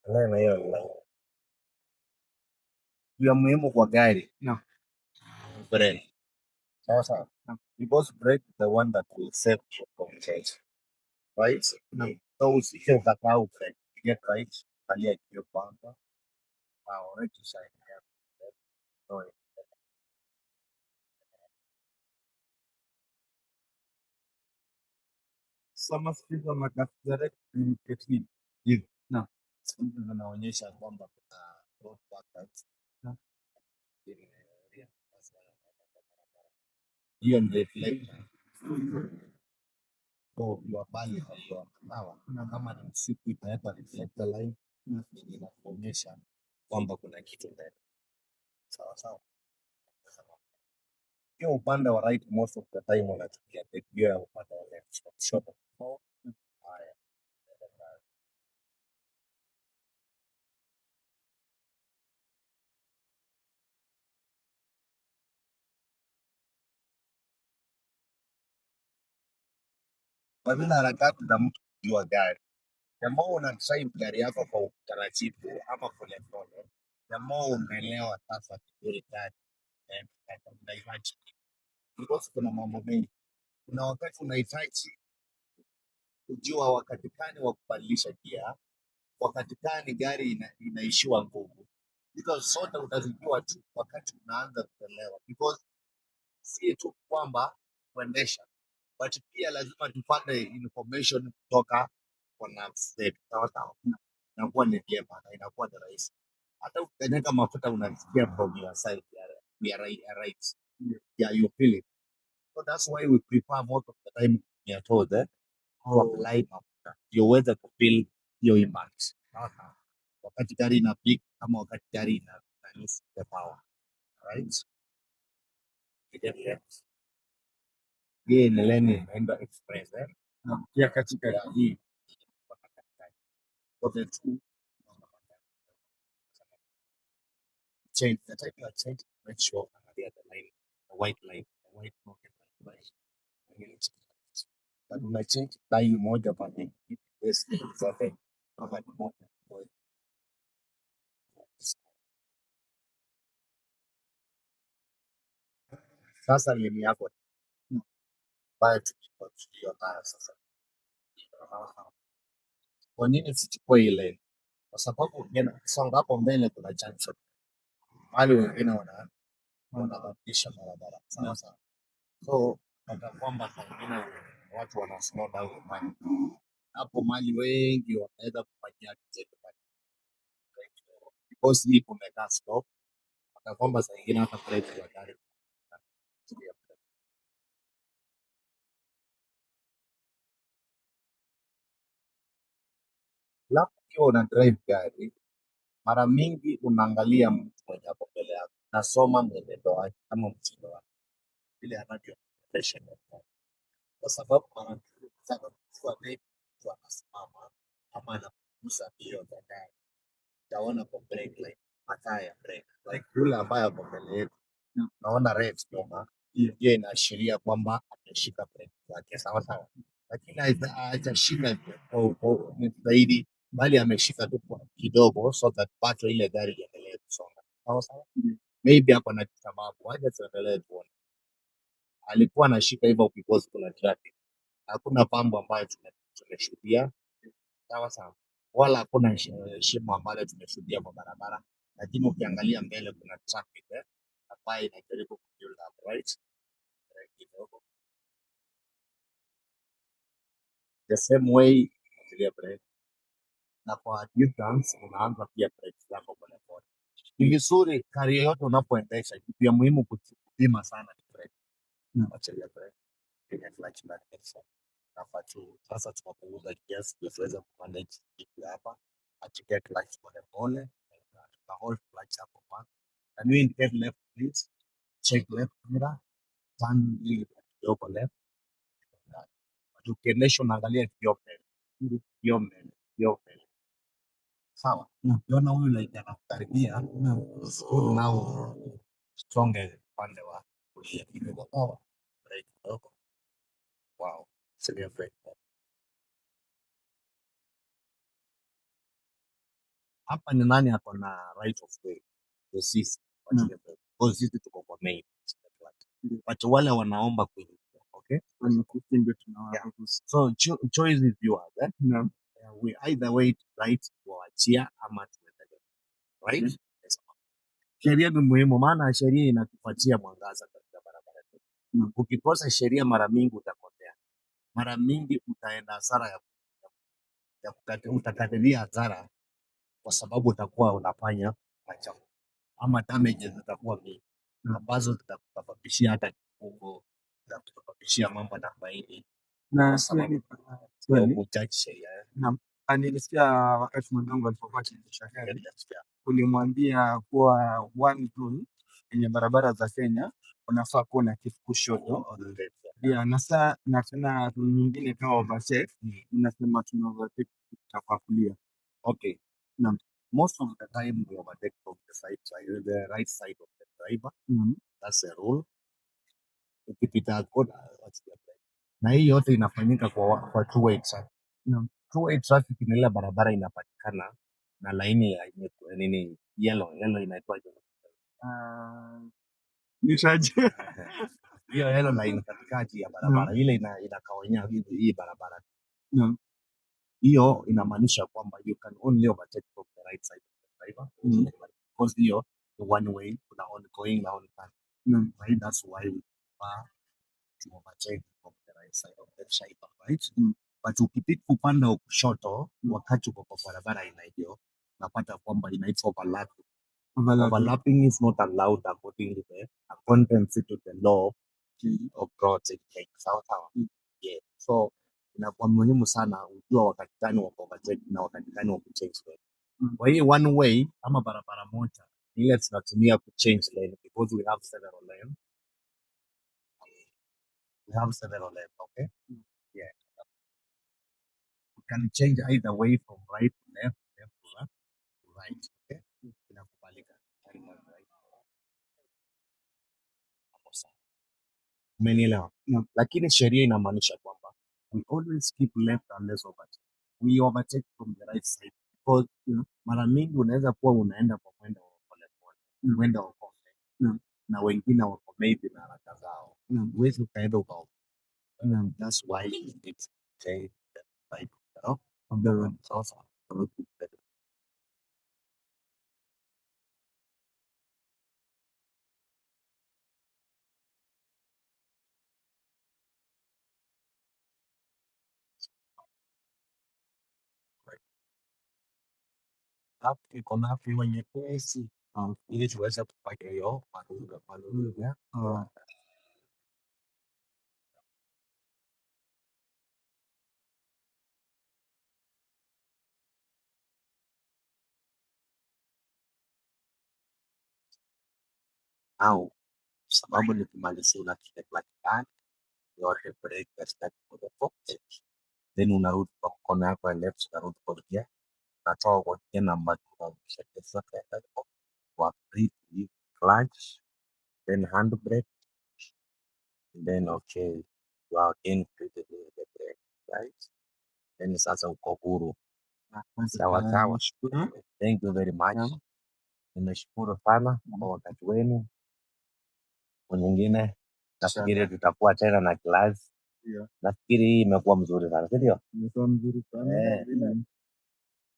Na hiyo line. Ya muhimu kwa gari. No. Brake. Sawa sawa. No. Because brake is the one that will save you from change. Right? No. So usije ukasahau brake. Get right. Kalia hiyo kwanza. Right side. Sorry. Sama sifa makasi direct communication hivi. No. Zinaonyesha kwamba kuna road workers. No. Hiyo ni reflector. So your bali kwa sawa. Kama ni msitu itaweka reflector line yenye inakuonyesha kwamba kuna kitu mbele. Sawa sawa. Hiyo upande wa right most of the time unachukia hiyo ya upande wa left kushoto. Haya. Kwa vile harakati za mtu kujua gari, the more una drive gari yako kwa utaratibu ama polepole, the more unaelewa sasa vizuri gari unahitaji. Because kuna mambo mengi, kuna wakati unahitaji kujua wakati gani wa kubadilisha gia, wakati gani gari inaishiwa nguvu. Because sote utazijua tu wakati unaanza kuelewa. Because si tu kwamba kuendesha, but pia lazima tupate information kutoka kwa nafsi zetu. Sawa sawa, inakuwa ni vyema na inakuwa ni rahisi. Hata ukikanyaga mafuta unasikia from your side ya right. Yeah, you feel it. So that's why we prefer most of the time ya told to apply mafuta ndio uweze kufeel hiyo impact. Sawa sawa. wakati gari ina peak ama wakati gari ina lose the power, right? Hii ni lane inaenda express na pia katika hii wote tu change the type of change, make sure analia the line, the white line, the white pocket line. But una change line moja pale yes zote kama ni moja. Sasa lane yako baya tukiwa nayo sasa. Kwa nini sichukue ile? Kwa sababu ukisonga hapo mbele kuna junction. Mahali wengine wanabadilisha barabara. Sasa so hata kwamba saa ingine watu wana slow down mahali. Hapo mahali wengi wanaweza kufanyia kitu because hii kumekaa stop. Hata kwamba saa ingine hata break ya gari. Alafu ukiwa una drive gari mara mingi unaangalia mtu mwenye hapo mbele yako, nasoma mwenendo wake ama mtindo wake vile anavyoendesha gari, kwa sababu mara mingi sana mtu mtu anasimama ama anapunguza mbio za gari, utaona kwa brake line mataa ya brake like yule ambaye ako mbele yetu, naona red nyuma, hiyo inaashiria kwamba ameshika brake zake sawa sawa, lakini hajashika zaidi bali ameshika tu kwa kidogo so that pato ile gari iendelee kusonga sawa sawa. Maybe hapo na sababu waje tuendelee tuone, alikuwa anashika hivyo because kuna traffic, hakuna pambo ambayo tumeshuhudia sawa sawa, wala hakuna shimo ambalo tumeshuhudia kwa barabara, lakini ukiangalia mbele kuna traffic ambayo inajaribu kubuild up right kidogo the same way ile brake na kwa distance unaanza pia brake zako polepole. Ni vizuri gari yoyote unapoendesha, kitu ya muhimu kupima sana ni brake. Achilia brake kwenye clutch na axle. Nafaa tu sasa tunapunguza kiasi ili tuweze kumanage kitu hapa. Achilia clutch polepole na tuta hold clutch hapo kwa. And we indicate left please. Check left mirror. Turn ili kidogo left. Ukiendesha unaangalia kioo mbele. Kioo mbele. Kioo mbele. Sawa. Ukiona huyu like anakukaribia, school nao songe upande wa kulia kidogo. Brake kidogo. Wow. Severe brake. Hapa ni nani ako na right of way? Ni sisi. Kwa sisi tuko kwa main. But wale wanaomba kuingia. Okay? Yeah. So choice is yours. We either way right kuachia ama tuendelee. Right? Yes. Sheria ni muhimu maana sheria inatupatia mwangaza katika barabara. Ukikosa sheria mara mingi utapotea. Mara mingi utaenda hasara utakadiria hasara kwa sababu utakuwa unafanya machafu ama damages zitakuwa mingi ambazo zitakusababishia hata kifungo, zitakusababishia mambo na faini Na kwa sababu ya swali kuchaji sheria. nilisikia wakati mwenzangu alipokuwa akiendesha gari, ulimwambia kuwa one rule kwenye barabara za Kenya unafaa kuwa na kitu kushoto. Yeah, na tena rule nyingine kama overtake inasema tuna overtake kwa kulia. Okay. Naam. Most of the time we overtake from the right side of the driver. That's a rule. Ukipita kona wachilia brake. Na hii yote inafanyika kwa two way traffic. Two way traffic ni ile barabara inapatikana na laini ya nini yellow inaitwa Nishaje. hiyo yellow line katikati ya barabara ile inakawanya hii barabara. Hiyo inamaanisha kwamba you can only overtake from the right side of the driver. Because hiyo the one way kuna ongoing na oncoming. Right? That's why we to overtake from the right side of the driver, right? But ukipita upande wa kushoto wakati uko kwa barabara ina hiyo unapata kwamba inaitwa overlapping. Overlapping is not allowed according to the law of road safety. Sawa sawa. Yeah. So inakuwa muhimu sana ujua wakati gani wa overtake na wakati gani wa kuchange lane. Kwa hii one way ama barabara moja ile tunatumia ku change lane because we have several lane. We have several lane, okay? Yeah. You can change either way from right to left, left to left, to right, okay? Inakubalika. Right. Hapo sawa. Umenielewa? Lakini sheria inamaanisha kwamba we always keep left unless overtake. We overtake from the right side because mara mingi unaweza kuwa unaenda kwa mwendo wa polepole, mwendo wa pole na wengine wako maybe na haraka zao, huwezi ukaenda ukao. That's why you need to take the right of the road. Sasa hapo iko na hapo wenye pesi ili tuweze kupata hiyo pamoja. Au sababu nikimalizia una kile plan yote breakfast for the pocket, then unarudi kwa mkono yako ya left, unarudi kwa kulia, unatoa kwa kia namba tunashakesa kwa free clutch, then handbrake, then okay, you are again free to do the brake, right? Then sasa uko huru. Sawa sawa. Thank you very much. Nimeshukuru sana kwa wakati wenu. Kwa nyingine nafikiri tutakuwa tena na class. Nafikiri hii imekuwa mzuri sana, si ndio? Imekuwa mzuri sana.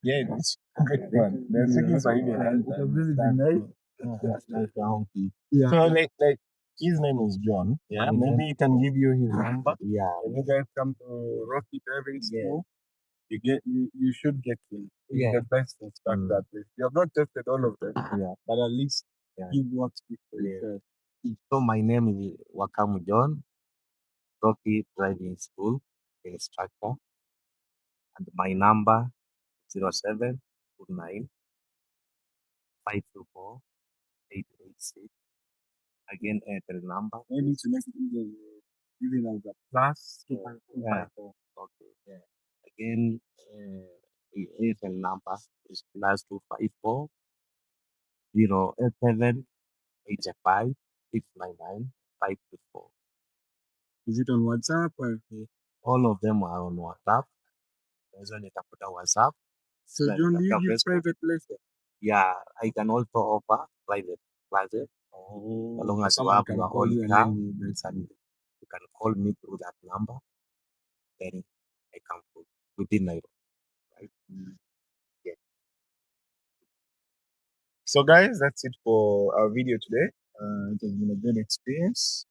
Yeah, it's good fun. The cities are even Yeah. So like his name is John. Yeah. Maybe he can give you his number. Yeah. When you guys come to Rocky Driving School, you should get him. He's Yeah. the best instructor at this. You have not tested all of them. Yeah. But at least Yeah. he works with Yeah. So my name is Wakamu John, Rocky Driving School instructor, and my number 0729 524 886. Again, Airtel number. Maybe to next year, even as a plus. Yeah. Okay. Yeah. Again, Airtel number is plus 254 087 85 699 524. Is it on WhatsApp or? All of them are on WhatsApp. Unaweza nitafuta WhatsApp. So Like John, do you katika give Facebook. private lessons? Yeah, I can also offer private classes. Oh, As long as you someone have can your call own you and car, then you can call me through that number. Then I come within Nairobi. Right? Yeah. So guys, that's it for our video today. It has been a good experience.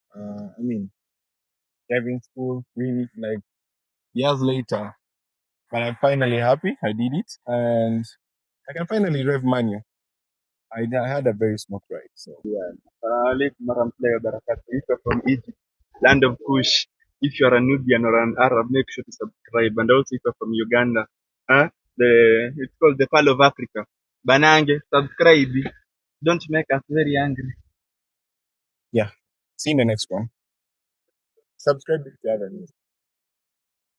Driving school really like years later, but I'm finally happy I did it, and I can finally drive manual. I had a very smooth ride. So yeah. Alaikum warahmatullahi wabarakatuh. If you're from Egypt, land of Kush, if you're a Nubian or an Arab, make sure to subscribe. And also if you're from Uganda, it's called the Pearl of Africa. Banange, subscribe. Don't make us very angry. Yeah. See you in the next one. Subscribe if you haven't.